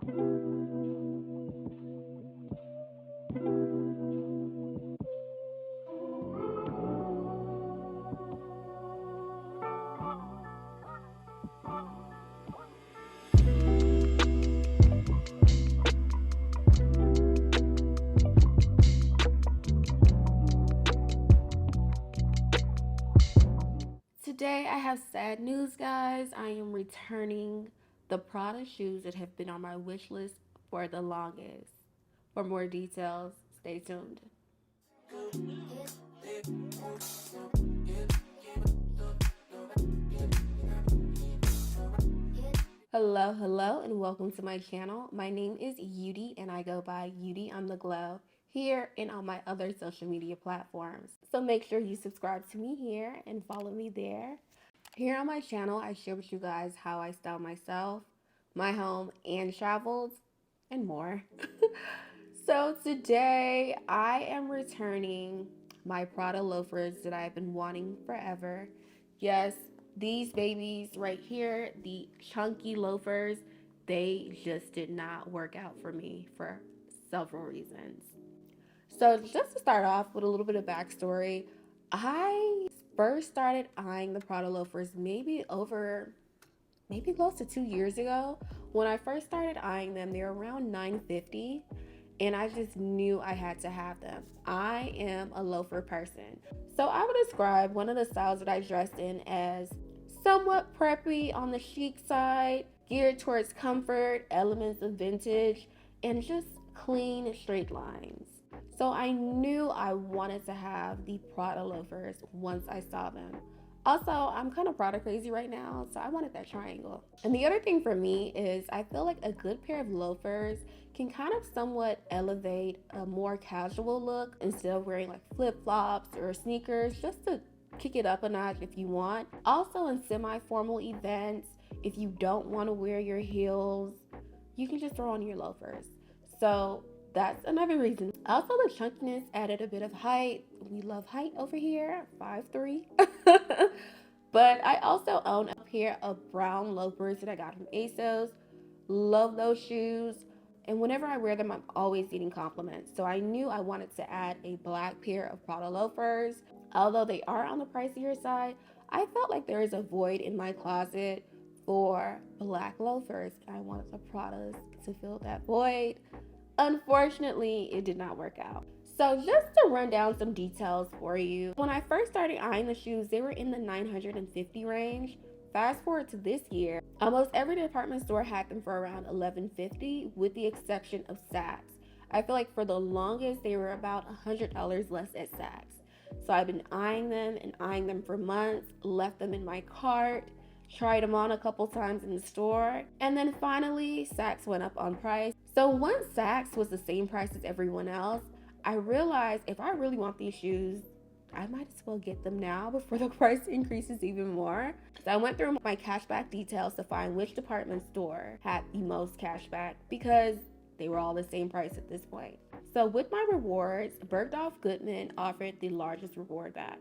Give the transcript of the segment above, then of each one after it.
Today I have sad news, guys. I am returning the Prada shoes that have been on my wish list for the longest. For more details, stay tuned. Hello, and welcome to my channel. My name is Udy, and I go by UdyOnTheGlo here and on my other social media platforms. So make sure you subscribe to me here and follow me there. Here on my channel, I share with you guys how I style myself, my home, and travels, and more. So today, I am returning my Prada loafers that I've been wanting forever. Yes, these babies right here, the chunky loafers, they just did not work out for me for several reasons. So just to start off with a little bit of backstory, I first started eyeing the Prada loafers maybe close to 2 years ago. When I first started eyeing them, they were around 950, and I just knew I had to have them. I am a loafer person. So I would describe one of the styles that I dressed in as somewhat preppy on the chic side, geared towards comfort, elements of vintage, and just clean straight lines. So I knew I wanted to have the Prada loafers once I saw them. Also, I'm kind of Prada crazy right now, so I wanted that triangle. And the other thing for me is I feel like a good pair of loafers can kind of somewhat elevate a more casual look instead of wearing like flip-flops or sneakers, just to kick it up a notch if you want. Also, in semi-formal events, if you don't want to wear your heels, you can just throw on your loafers. So that's another reason. Also, the chunkiness added a bit of height. We love height over here, 5'3". But I also own a pair of brown loafers that I got from ASOS. Love those shoes. And whenever I wear them, I'm always getting compliments. So I knew I wanted to add a black pair of Prada loafers. Although they are on the pricier side, I felt like there is a void in my closet for black loafers. I wanted the Pradas to fill that void. Unfortunately, it did not work out. So just to run down some details for you, when I first started eyeing the shoes, they were in the 950 range. Fast forward to this year, almost every department store had them for around 1150, with the exception of Saks. I feel like for the longest, they were about $100 less at Saks. So I've been eyeing them and eyeing them for months, left them in my cart, tried them on a couple times in the store, and then finally Saks went up on price. So once Saks was the same price as everyone else, I realized if I really want these shoes, I might as well get them now before the price increases even more. So I went through my cashback details to find which department store had the most cashback because they were all the same price at this point. So with my rewards, Bergdorf Goodman offered the largest reward back.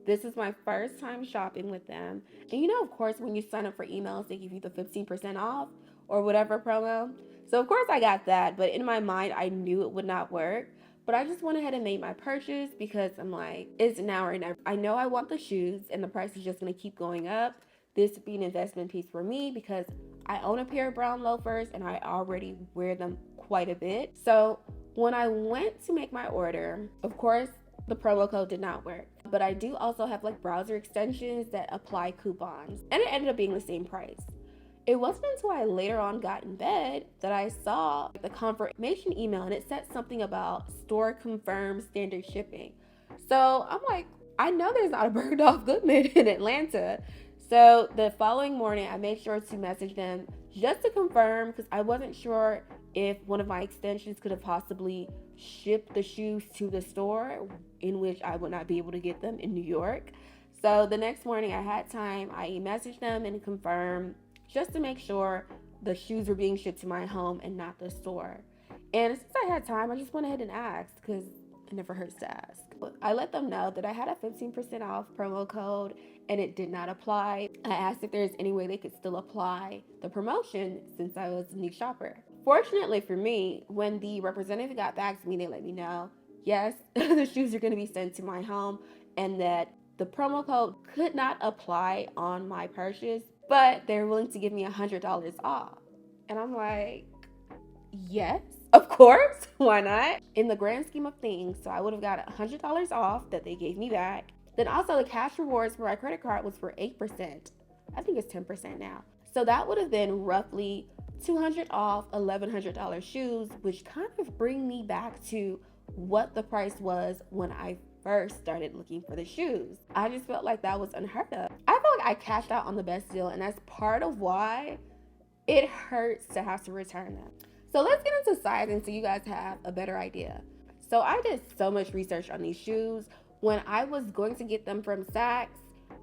This is my first time shopping with them. And you know, of course, when you sign up for emails, they give you the 15% off or whatever promo. So, of course, I got that. But in my mind, I knew it would not work. But I just went ahead and made my purchase because I'm like, it's now or never. I know I want the shoes and the price is just going to keep going up. This would be an investment piece for me because I own a pair of brown loafers and I already wear them quite a bit. So, when I went to make my order, of course, the promo code did not work. But I do also have like browser extensions that apply coupons, and it ended up being the same price. It wasn't until I later on got in bed that I saw the confirmation email, and it said something about store confirmed standard shipping. So I'm like, I know there's not a Bergdorf Goodman in Atlanta. So the following morning, I made sure to message them just to confirm because I wasn't sure if one of my extensions could have possibly shipped the shoes to the store, in which I would not be able to get them in New York. So the next morning I had time, I messaged them and confirmed just to make sure the shoes were being shipped to my home and not the store. And since I had time, I just went ahead and asked because it never hurts to ask. I let them know that I had a 15% off promo code and it did not apply. I asked if there's any way they could still apply the promotion since I was a new shopper. Fortunately for me, when the representative got back to me, they let me know, yes, the shoes are going to be sent to my home and that the promo code could not apply on my purchase, but they're willing to give me $100 off. And I'm like, yes, of course, why not? In the grand scheme of things, so I would have got $100 off that they gave me back. Then also the cash rewards for my credit card was for 8%. I think it's 10% now. So that would have been roughly $200 off $1,100 shoes, which kind of bring me back to what the price was when I first started looking for the shoes. I just felt like that was unheard of. I felt like I cashed out on the best deal, and that's part of why it hurts to have to return them. So let's get into sizing so you guys have a better idea. So I did so much research on these shoes. When I was going to get them from Saks,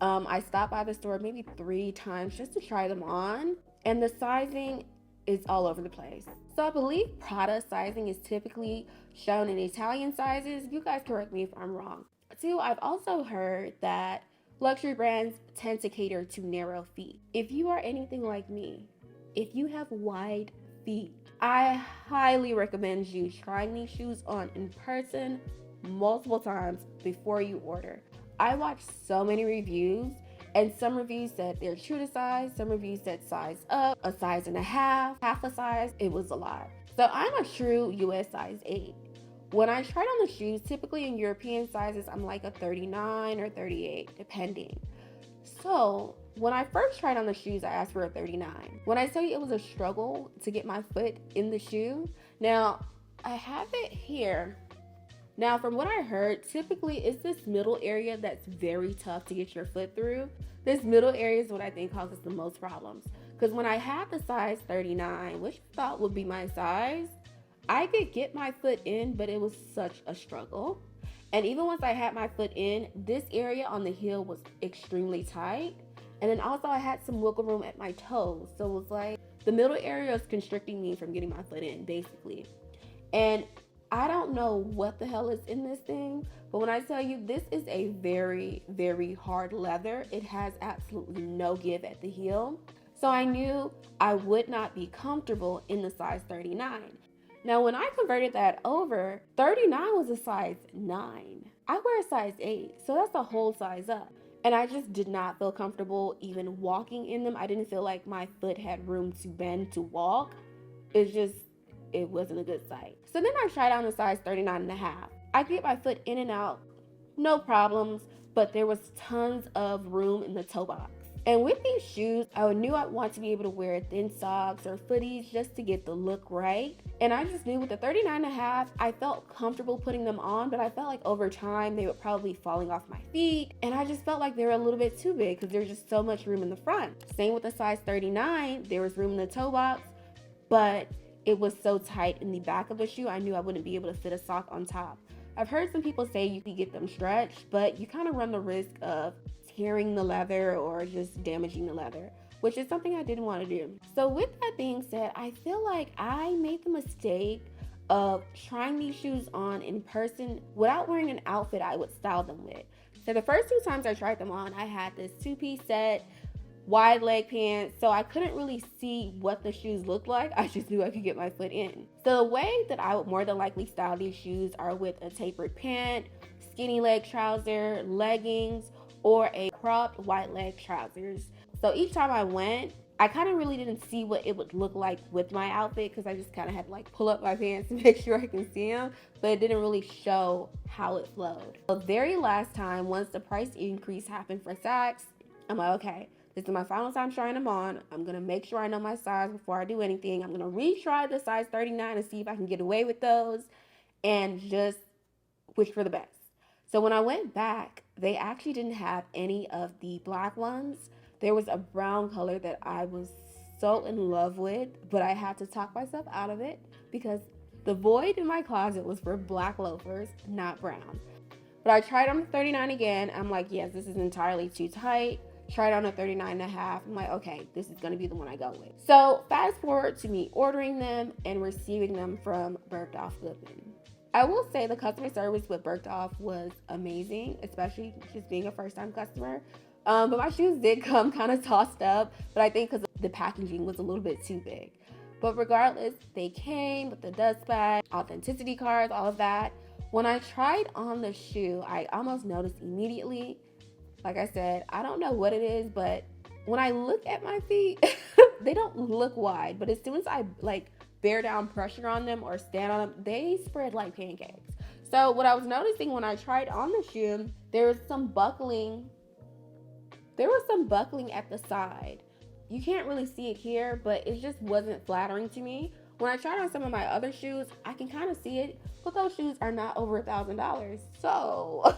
I stopped by the store maybe 3 times just to try them on, and the sizing is all over the place. So I believe Prada sizing is typically shown in Italian sizes. You guys correct me if I'm wrong. 2, I've also heard that luxury brands tend to cater to narrow feet. If you are anything like me, if you have wide feet, I highly recommend you trying these shoes on in person multiple times before you order. I watched so many reviews, and some reviews said they're true to size, some reviews said size up, a size and a half a size. It was a lot. So I'm a true US size 8. When I tried on the shoes, typically in European sizes, I'm like a 39 or 38, depending. So when I first tried on the shoes, I asked for a 39. When I tell you it was a struggle to get my foot in the shoe, now I have it here. Now, from what I heard, typically it's this middle area that's very tough to get your foot through. This middle area is what I think causes the most problems. Because when I had the size 39, which I thought would be my size, I could get my foot in, but it was such a struggle. And even once I had my foot in, this area on the heel was extremely tight. And then also I had some wiggle room at my toes. So it was like the middle area is constricting me from getting my foot in, basically. And I don't know what the hell is in this thing, but when I tell you this is a very, very hard leather, it has absolutely no give at the heel. So I knew I would not be comfortable in the size 39. Now, when I converted that over, 39 was a size 9. I wear a size 8, so that's a whole size up. And I just did not feel comfortable even walking in them. I didn't feel like my foot had room to bend to walk. It wasn't a good sight. So then I tried on a size 39 and a half. I could get my foot in and out, no problems, but there was tons of room in the toe box. And with these shoes, I knew I'd want to be able to wear thin socks or footies just to get the look right. And I just knew with the 39 and a half, I felt comfortable putting them on, but I felt like over time they would probably be falling off my feet. And I just felt like they were a little bit too big because there's just so much room in the front. Same with the size 39, there was room in the toe box, but it was so tight in the back of the shoe, I knew I wouldn't be able to fit a sock on top. I've heard some people say you can get them stretched, but you kind of run the risk of tearing the leather or just damaging the leather, which is something I didn't want to do. So with that being said, I feel like I made the mistake of trying these shoes on in person without wearing an outfit I would style them with. So the first 2 times I tried them on, I had this 2-piece set, wide leg pants, so I couldn't really see what the shoes looked like. I just knew I could get my foot in. So the way that I would more than likely style these shoes are with a tapered pant, skinny leg trouser, leggings, or a cropped wide leg trousers. So each time I went, I kind of really didn't see what it would look like with my outfit because I just kind of had to like pull up my pants to make sure I can see them, but it didn't really show how it flowed. The very last time, once the price increase happened for Saks, I'm like, okay, this is my final time trying them on. I'm going to make sure I know my size before I do anything. I'm going to retry the size 39 and see if I can get away with those and just wish for the best. So when I went back, they actually didn't have any of the black ones. There was a brown color that I was so in love with, but I had to talk myself out of it because the void in my closet was for black loafers, not brown. But I tried on the 39 again. I'm like, yes, this is entirely too tight. Tried on a 39 and a half. I'm like, okay, this is going to be the one I go with. So fast forward to me ordering them and receiving them from Bergdorf Goodman. I will say the customer service with Bergdorf was amazing, especially just being a first-time customer. But my shoes did come kind of tossed up, but I think because the packaging was a little bit too big. But regardless, they came with the dust bag, authenticity cards, all of that. When I tried on the shoe, I almost noticed immediately. Like I said, I don't know what it is, but when I look at my feet, they don't look wide. But as soon as I like bear down pressure on them or stand on them, they spread like pancakes. So what I was noticing when I tried on the shoe, there was some buckling. There was some buckling at the side. You can't really see it here, but it just wasn't flattering to me. When I tried on some of my other shoes, I can kind of see it, but those shoes are not over $1,000. So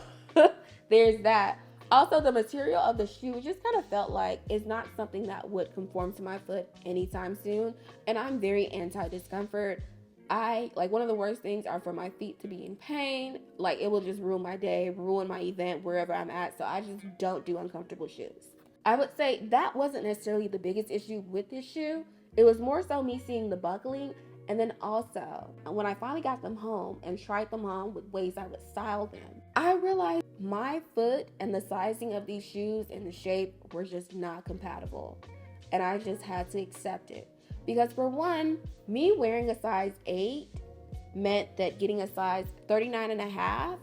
there's that. Also, the material of the shoe just kind of felt like it's not something that would conform to my foot anytime soon. And I'm very anti-discomfort. One of the worst things are for my feet to be in pain. Like, it will just ruin my day, ruin my event, wherever I'm at. So I just don't do uncomfortable shoes. I would say that wasn't necessarily the biggest issue with this shoe. It was more so me seeing the buckling. And then also, when I finally got them home and tried them on with ways I would style them, I realized my foot and the sizing of these shoes and the shape were just not compatible. And I just had to accept it. Because for one, me wearing a size 8 meant that getting a size 39.5,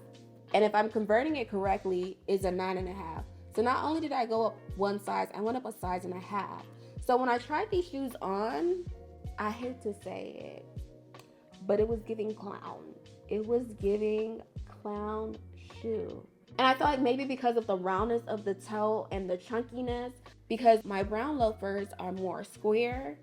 and if I'm converting it correctly, is a 9.5. So not only did I go up one size, I went up a size and a half. So when I tried these shoes on, I hate to say it, but it was giving clown. It was giving clown shoe. And I feel like maybe because of the roundness of the toe and the chunkiness, because my brown loafers are more square,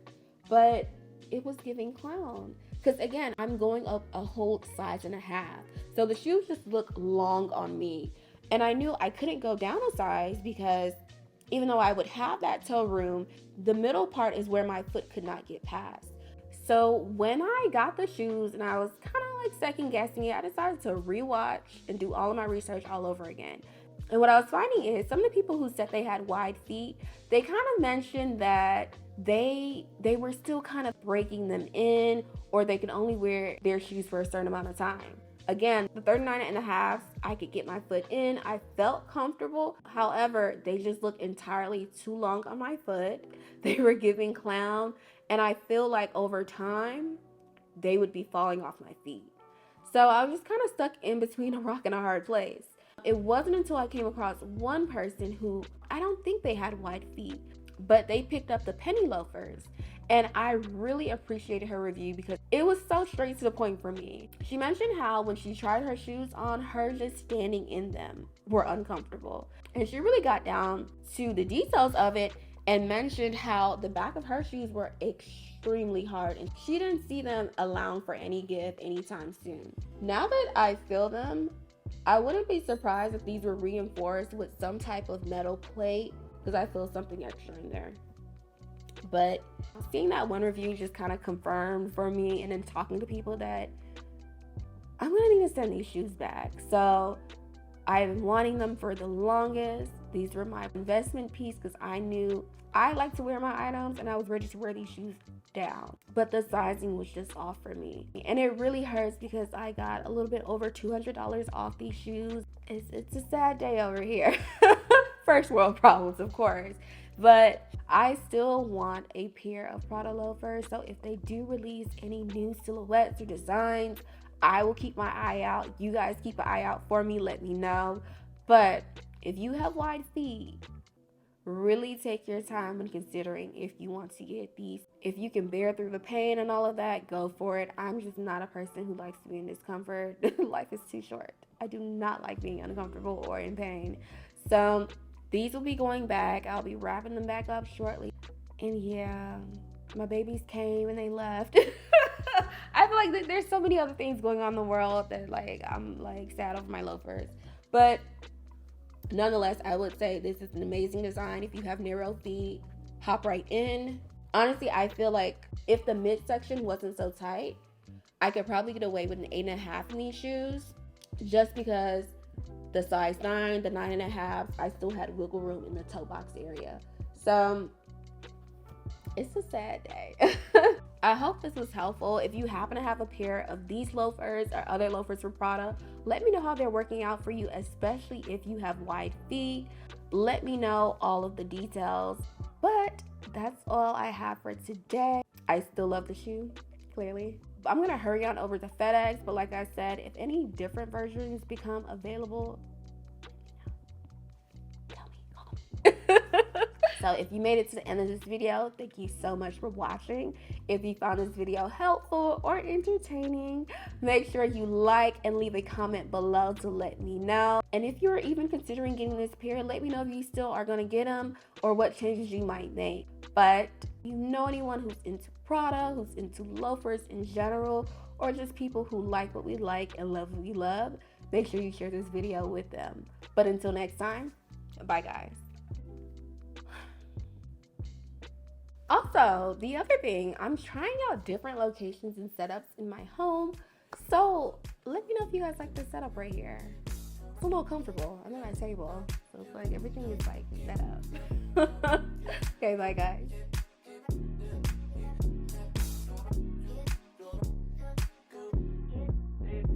but it was giving clown. Because again, I'm going up a whole size and a half. So the shoes just look long on me. And I knew I couldn't go down a size because even though I would have that toe room, the middle part is where my foot could not get past. So when I got the shoes and I was kind of like second guessing it, I decided to rewatch and do all of my research all over again. And what I was finding is some of the people who said they had wide feet, they kind of mentioned that they were still kind of breaking them in, or they could only wear their shoes for a certain amount of time. Again, the 39.5, I could get my foot in. I felt comfortable. However, they just looked entirely too long on my foot. They were giving clown. And I feel like over time, they would be falling off my feet. So I was just kind of stuck in between a rock and a hard place. It wasn't until I came across one person who, I don't think they had wide feet, but they picked up the penny loafers. And I really appreciated her review because it was so straight to the point for me. She mentioned how when she tried her shoes on, her just standing in them were uncomfortable. And she really got down to the details of it and mentioned how the back of her shoes were extremely hard and she didn't see them allowing for any give anytime soon. Now that I feel them, I wouldn't be surprised if these were reinforced with some type of metal plate because I feel something extra in there. But seeing that one review just kind of confirmed for me, and then talking to people that I'm gonna need to send these shoes back. So I've been wanting them for the longest. These were my investment piece because I knew I like to wear my items and I was ready to wear these shoes down. But the sizing was just off for me. And it really hurts because I got a little bit over $200 off these shoes. It's a sad day over here. First world problems, of course. But I still want a pair of Prada loafers. So if they do release any new silhouettes or designs, I will keep my eye out. You guys keep an eye out for me. Let me know. But if you have wide feet, really take your time when considering if you want to get these. If you can bear through the pain and all of that, go for it. I'm just not a person who likes to be in discomfort. Life is too short. I do not like being uncomfortable or in pain. So these will be going back. I'll be wrapping them back up shortly. And yeah, my babies came and they left. I feel like there's so many other things going on in the world that I'm sad over my loafers. But nonetheless, I would say this is an amazing design. If you have narrow feet, hop right in. Honestly, I feel like if the midsection wasn't so tight, I could probably get away with an 8.5 in these shoes, just because the size 9, the 9.5, I still had wiggle room in the toe box area. So it's a sad day. I hope this was helpful. If you happen to have a pair of these loafers or other loafers from Prada, let me know how they're working out for you, especially if you have wide feet. Let me know all of the details. But that's all I have for today. I still love the shoe, clearly. I'm gonna hurry on over to FedEx, but like I said, if any different versions become available, tell me. So if you made it to the end of this video, thank you so much for watching. If you found this video helpful or entertaining, make sure you like and leave a comment below to let me know. And if you're even considering getting this pair, let me know if you still are gonna get them or what changes you might make. But you know anyone who's into Prada, who's into loafers in general, or just people who like what we like and love what we love, make sure you share this video with them. But until next time, bye guys. Also, the other thing, I'm trying out different locations and setups in my home. So let me know if you guys like this setup right here. It's a little comfortable. I'm at my table, so it's like everything is like set up. Okay, bye guys.